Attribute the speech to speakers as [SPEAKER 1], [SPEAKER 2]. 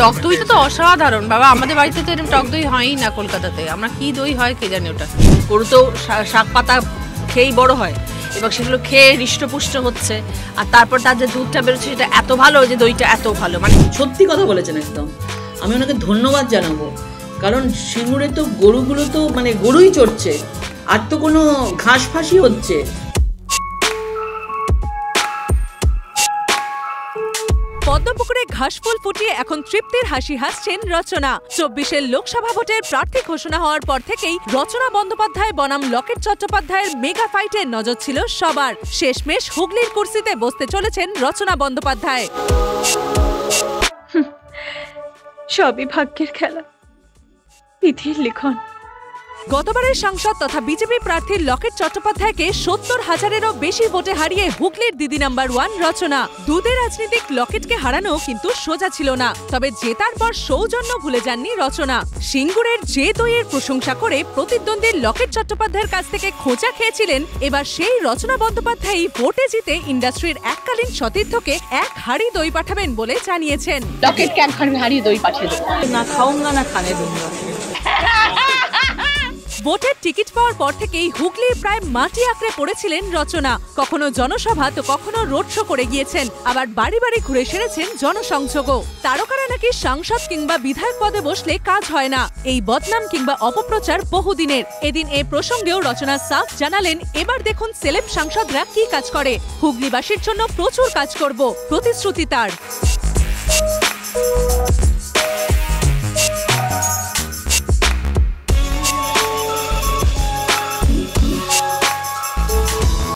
[SPEAKER 1] টক দইটা তো অসাধারণ বাবা, আমাদের বাড়িতে তো এরকম টক দই হয়ই না কলকাতাতে। আমরা কি দই হয় কে জানি ওটা।
[SPEAKER 2] গরু তো শাক পাতা খেয়েই বড় হয়, এবং সেগুলো খেয়ে হৃষ্টপুষ্ট হচ্ছে, আর তারপর তার যে দুধটা বেরোচ্ছে সেটা এত ভালো যে দইটা এত ভালো। মানে সত্যি কথা বলেছেন একদম, আমি ওনাকে ধন্যবাদ জানাবো। কারণ সিঙ্গুরে তো গরুগুলো তো মানে গরুই চড়ছে, আর তো কোনো ঘাস ফাঁসি হচ্ছে।
[SPEAKER 3] পদ্মপুকুরে ঘাসফুল ফুটিয়ে এখন তৃপ্তির হাসি হাসছেন রচনা। 24-এর লোকসভা ভোটের প্রার্থী ঘোষণা হওয়ার পর থেকেই রচনা বন্দ্যোপাধ্যায় বনাম লকেট চট্টোপাধ্যায়ের মেগা ফাইটের নজর ছিল সবার। শেষমেশ হুগলির কুর্সিতে বসতে চলেছেন রচনা বন্দ্যোপাধ্যায়।
[SPEAKER 4] সবই ভাগ্যের খেলা, বিধির লিখন।
[SPEAKER 3] গতবারের সাংসদ তথা বিজেপি প্রার্থী লকেট চট্টোপাধ্যায়কে 70,000-এরও বেশি ভোটে হারিয়ে হুগলির দিদি নাম্বার 1 রচনা। দুধের রাজনীতিক লকেটকে হারানো কিন্তু সোজা ছিল না, তবে জেতার পর সৌজন্য ভুলে যাননি রচনা। সিঙ্গুরের যে দইয়ের প্রশংসা করে প্রতিদ্বন্দ্বী লকেট চট্টোপাধ্যায়ের কাছ থেকে খোঁচা খেয়েছিলেন, এবার সেই রচনা বন্দ্যোপাধ্যায়ই ভোটে জিতে ইন্ডাস্ট্রির এককালীন সতীর্থকে 1 হাঁড়ি দই পাঠাবেন বলে জানিয়েছেন।
[SPEAKER 1] লকেটকে 1 হাঁড়ি দই পাঠিয়ে দেবো,
[SPEAKER 2] না খাউঙ্গা না খানে দুঙ্গা।
[SPEAKER 3] ভোটের টিকিট পাওয়ার পর থেকেই হুগলির প্রায় মাটি আঁকড়ে পড়েছিলেন রচনা। কখনো জনসভা তো কখনো রোড শো করে গিয়েছেন, আবার বাড়ি বাড়ি ঘুরে সেরেছেন জনসংযোগও। তারকারা নাকি সাংসদ কিংবা বিধায়ক পদে বসলে কাজ হয় না, এই বদনাম কিংবা অপপ্রচার বহুদিনের। এদিন এ প্রসঙ্গেও রচনা সাফ জানালেন, এবার দেখুন সেলেব সাংসদরা কি কাজ করে। হুগলিবাসীর জন্য প্রচুর কাজ করব, প্রতিশ্রুতি তার।